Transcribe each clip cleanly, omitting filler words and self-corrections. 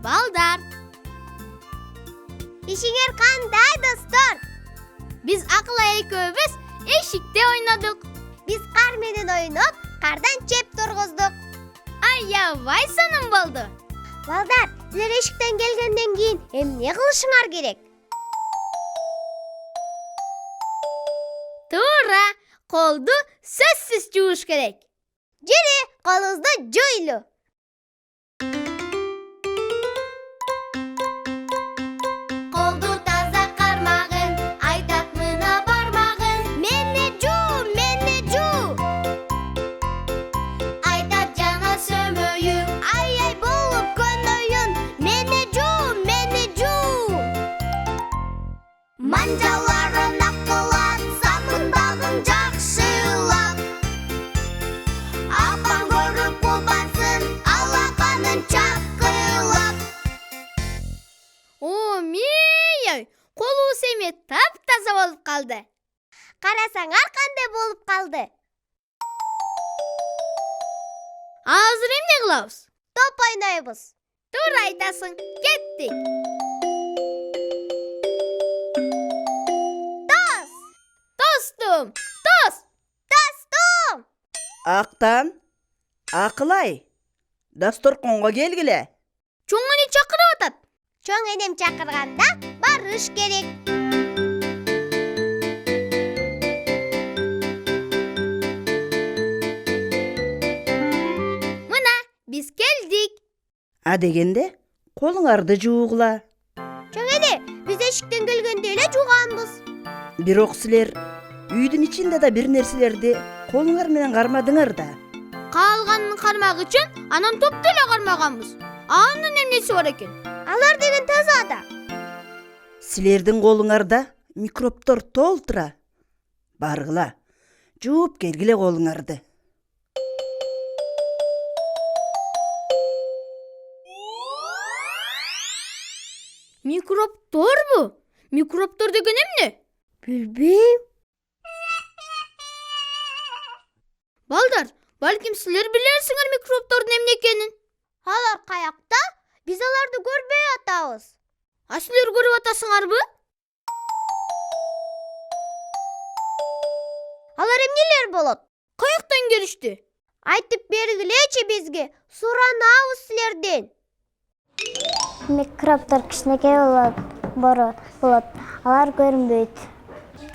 балдар. Ишиңер кандай, достор? Биз Акылай экөөбүз эшикте ойнодук. Биз кар менен ойноп, кардан чеп тургуздук. Аябай сонун болду. Балдар, силер эшиктен келгенден кийин эмне кылышыңар керек? Туура, колду сөзсүз жууш керек. Жүрү, колубузду жуйлу. Колду таза кармагын, айтат мына бармагын. Мени жуу. Айтат жана сөмөйү, ай болуп көнөйүн. Мени жуу. Манжаларын акылат, самындагын жакшылап. Апам көрүп кубансын, алаканын чакылап. О, мей, колубуз эми таптаза болуп калды. Карасаңар кандай болуп калды? Азыр эмне кылабыз? Топ ойнойбуз. Туура айтасың, кеттик. Достум, Достум! Ақтан, Акылай, дасторконго келгиле. чоң эне чакырып атат. Чоң энем чакырганда барыш керек. Мына, биз келдик. А дегенде, колуңарды жуугула. Чоң эне, биз эшиктен келгенде эле жууганбыз. Бирок силер үйдүн ичинде да бир нерселерди колуңар менен кармадыңар да. Калганын кармак үчүн анан топту эле кармаганбыз. Анын эмнеси бар экен? Алар деген таза да. Силердин колуңарда микробтор толтура. Баргыла, жууп келгиле колуңарды. Микробторбу? Микробтор деген эмне? Билбейм. Балдар, балким силер билерсиңер микробтордун эмне экенин. Алар каякта? Биз аларды көрбөй атабыз. А силер көрүп атасыңарбы? Алар эмнелер болот? Каяктан келишти? Айтып бергилечи бизге. Суранабыз силерден. Микробтор кичинекей болот. Алар көрүнбөйт.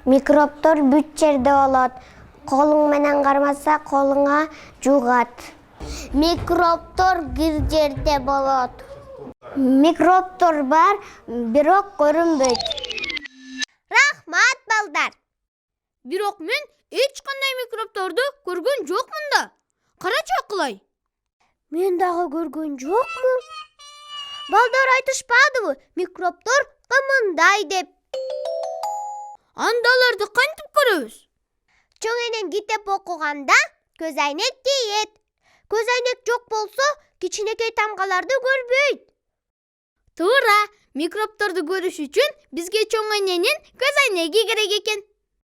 Микробтор бүт жерде болот. Колуң менен кармаса, колуңа жугат. Микробтор бир жерде болот. Микробтор бар, бирок көрүнбөйт. Рахмат, балдар. Бирок мен эч кандай микробторду көргөн жокмун да. Карачы Акылай. Мен дагы көргөн жокмун. Балдар айтышпадыбы? Микробтор кымындай деп. Анда аларды кантип көрөбүз? Чоң энем китеп окуганда көз айнек кийет. Көз айнек жок болсо, кичинекей тамгаларды көрбөйт. Туура, микробторду көрүш үчүн бизге чоң эненин көз айнеги керек экен.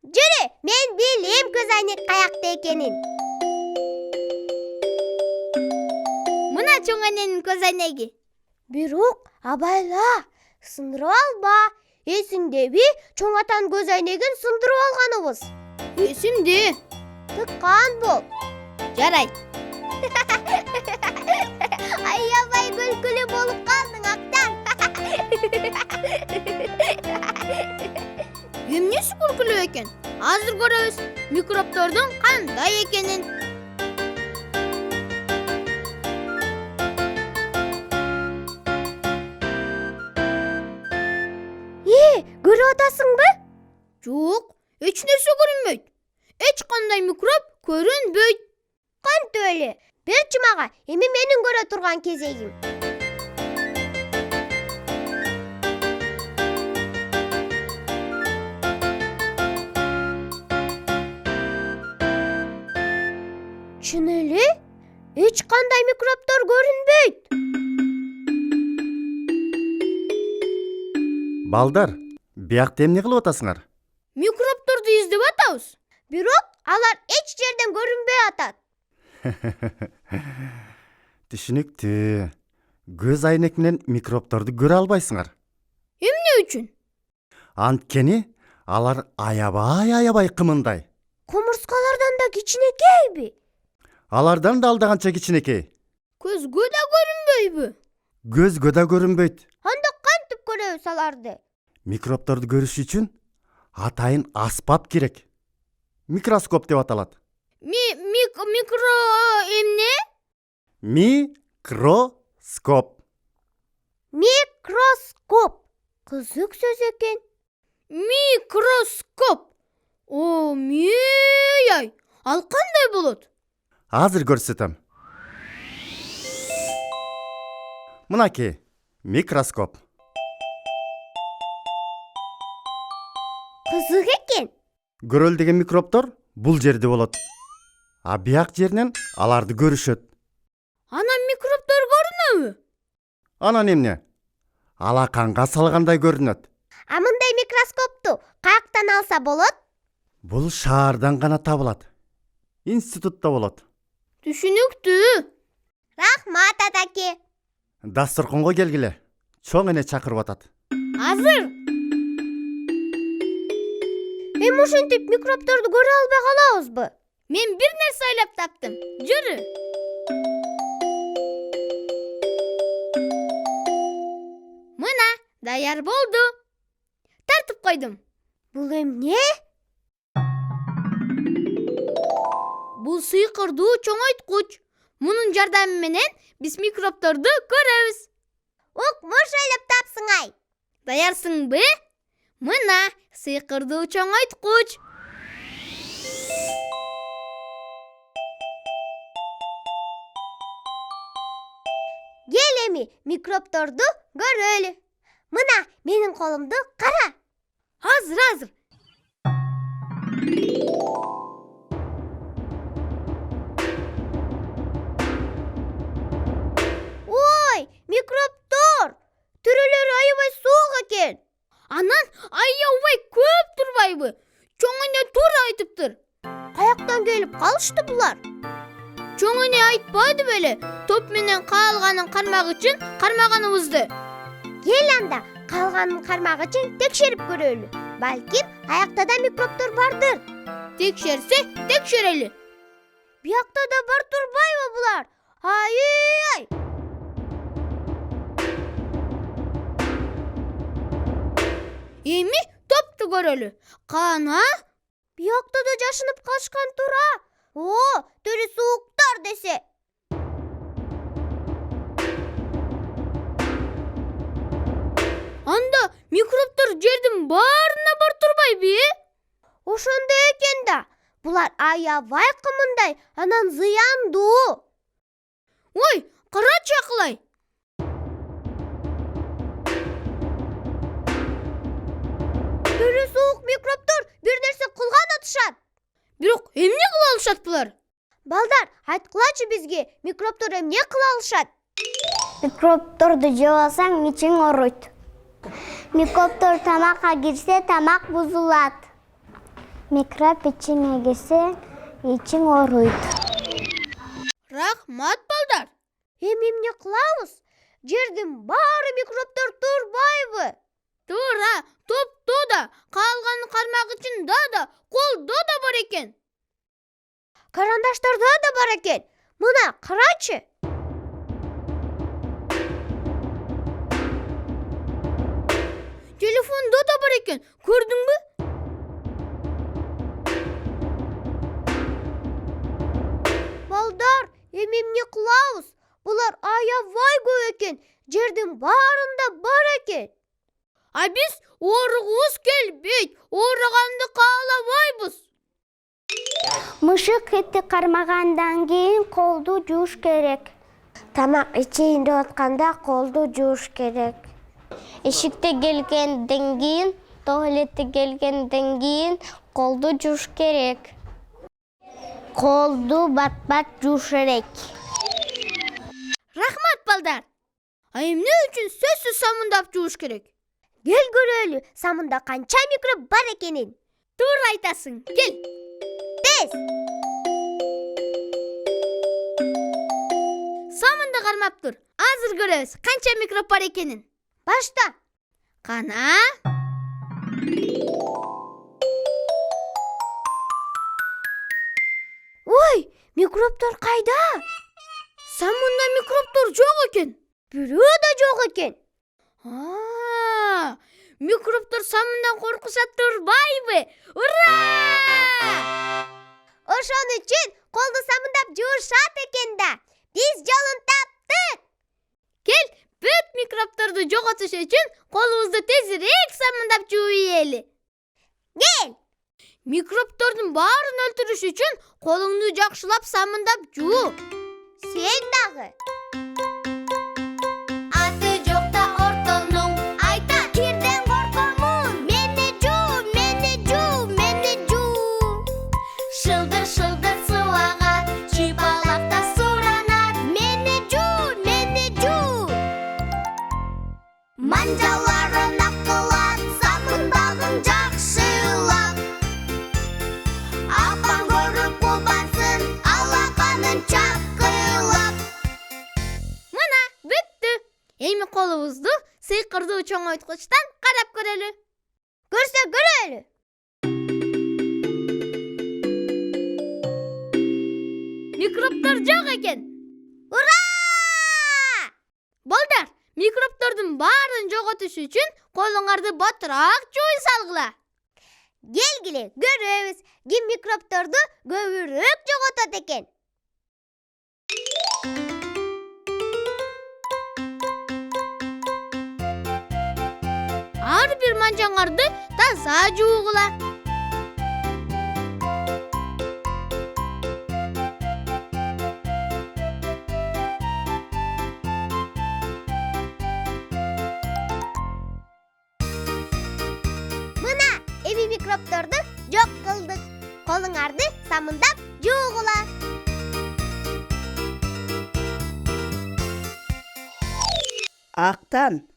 Жүрү, мен билем көз айнек каякта экенин. Мына чоң эненин көз айнеги. Бирок, абайла, сындырып алба. Эсиңдеби, чоң атанын көз айнегин сындырып алганыбыз? Эсимде. Тыккан бол. Жарайт. Аябай күлкүлүү болуп калдың, Актан. Эмнеси күлкүлүү экен? Азыр көрөбүз микробтордун кандай экенин. Көрүп атасыңбы? Жок, эч нерсе көрүнбөйт. Эч кандай микроб көрүнбөйт. Кантип эле? Берчи мага, эми менин көрө турган кезегим. Чын эле? Эч кандай микробтор көрүнбөйт. Балдар, биякта эмне кылып атасыңар? Микробторду издеп атабыз. Бирок алар эч жерден көрүнбөй атат. Түшүнүктүү. көз айнек менен микробторду көрө албайсыңар. Эмне үчүн? Анткени алар аябай кымындай. Кумурскалардан да кичинекейби? Алардан да алдаганча кичинекей. Көзгө да көрүнбөйбү? Көзгө да көрүнбөйт. Анда кантип көрөбүз аларды? Микробторду көрүш үчүн атайын аспап керек. Микроскоп деп аталат. Микро эмне? Микроскоп. Микроскоп. Кызык сөз экен. Микроскоп. О, мей-ай. Ал кандай болот? Азыр көрсөтөм. Мынаки микроскоп. Кызык экен. Көрөлдөгөн микробтор бул жерде болот. А бияк жеринен аларды көрүшөт. Анан микробтор көрүнөбү? Анан эмне? Алаканга салгандай көрүнөт. А мындай микроскопту каяктан алса болот? Бул шаардан гана табылат. Институтта болот. Түшүнүктүү. Рахмат, атаке. Дасторконго келгиле. Чоң эне чакырып атат. Азыр. Эми ушинтип микробторду көрө албай калабызбы? Мен бир нерсе ойлоп таптым. Жүрү. Мына, даяр болду. Тартып койдум. Бул эмне? Бул сыйкырдуу чоңойткуч. Мунун жардамы менен биз микробторду көрөбүз. Укмуш ойлоп тапсың ай. Даярсыңбы? Мына, сыйкырдуу чоңойткуч. Кел эми микробторду көрөлү. Мына менин колумду кара. Азыр. Ой, микробтор. Түрөлөрү аябай суук экен. Анан аябай көп турбайбы? Чоң эне туура айтыптыр. Каяктан келип калышты булар? Чоң эне айтпады беле? Топ менен каалганын кармак үчүн кармаганыбызды. Кел анда калганын кармак үчүн текшерип көрөлү. Балким аякта да микробтор бардыр. Текшерсе, текшерели. Биякта да бар турбайбы булар? Ай! Эми топту көрөлү. Кана? Биякта да жашынып калышкан тура. О, түрү сууктар десе. Анда микробтор жердин баарына бар турбайбы? Ошондой экен да. Булар аябай кымындай, анан зыяндуу. Ой, карачы акылай. Түрү суук микробтор бир нерсе кылган атышат. Бирок эмне кыла алышат булар? Балдар, айткылачы бизге, микробтор эмне кыла алышат? Микробторду жеп алсаң ичиң ооруйт. Микробтор тамакка кирсе, тамак бузулат. Микроб ичиңе кирсе, ичиң ооруйт. Рахмат, балдар. Эми эмне кылабыз? Жердин баары микробтор турбайбы? Туура, топто да, каалганын кармак үчүн да, колдо да бар экен. Карандаштарда да бар экен. Мына, карачы. Телефондо да бар экен. Көрдүңбү? Балдар, эми эмне кылабыз? Булар аябай көп экен. Жердин баарында бар экен. А биз ооругубуз келбейт. Ооруганды каалабайбыз. Мышык этти кармагандан кийин колду жууш керек. Тамак ичейин деп атканда колду жууш керек. Эшикте келгенден кийин, туалетте келгенден кийин колду жууш керек. Колду бат-бат жууш керек. Рахмат, балдар. А эмне үчүн сөзсүз самындап жууш керек? Кел көрөлү, самында канча микроб бар экенин. Туура айтасың. Кел. Тез. Самында кармап тур. азыр көрөбүз канча микроб бар экенин. Башта. Кана. Ой, микробтор кайда? Самында микробтор жок экен. Бирөө да жок экен. Микробтор самындан коркушат турбайбы? Ура! Ошон үчүн колду самындап жуушат экен да. Биз жолун таптык. Кел, бүт микробторду жоготуш үчүн колубузду тезирээк самындап жууйели. Кел. Микробтордун баарын өлтүрүш үчүн колуңду жакшылап самындап жуу. Сен дагы. Аты жокта ортоңнуң айта кирден коркомун. Мени жуу, мени жуу, мени жуу. Шылдыр шылдыр сулага чыпалакта суранат. Мени жуу, мени жуу. Манжаларын акылат, самындагын жакшылап. Апаң көрүп кубансын, алаканын чакылап. Мына бүттү. Эми колубузду сыйкырдуу чоңойткучтан карап көрөлү. Көрсө көрөлү. Микробтор жок экен. Ура! Балдар, микробтордун баарын жоготуш үчүн колуңарды батыраак жууй салгыла. Келгиле, көрөбүз ким микробторду көбүрөөк жоготот экен. Ар бир манжаңарды таза жуугула. Мына эми микробторду жок кылдык. Колуңарды самындап жуугула. Актан,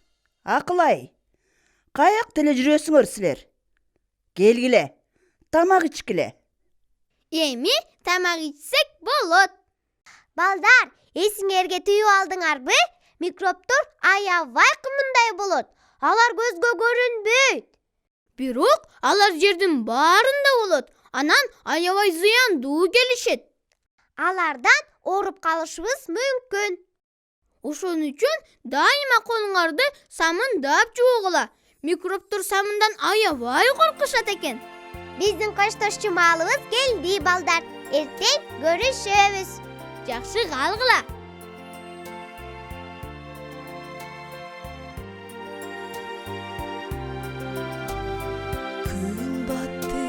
Акылай. Каяк деле жүрөсүңөр силер? Келгиле, тамак ичкиле. Эми тамак ичсек болот. Балдар, эсиңерге түйүп алдыңарбы? Микробтор аябай кымындай болот. Алар көзгө көрүнбөйт. Бирок алар жердин баарында болот. Анан аябай зыяндуу келишет. Алардан ооруп калышыбыз мүмкүн. Ошон үчүн дайыма колуңарды самындап жуугула. Микробтор самындан аябай коркушат экен. Биздин коштошчу маалыбыз келди, балдар. Эртең көрүшөбүз. Жакшы калгыла. Күн батты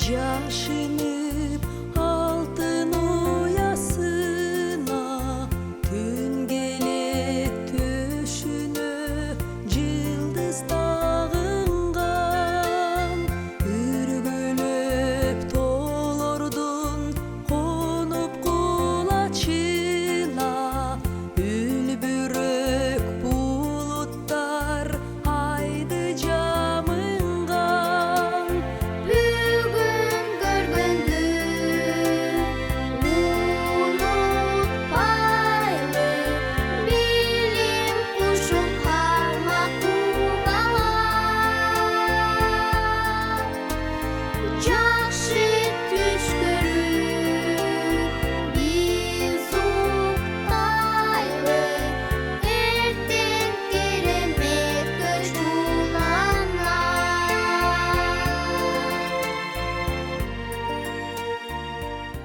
жашыны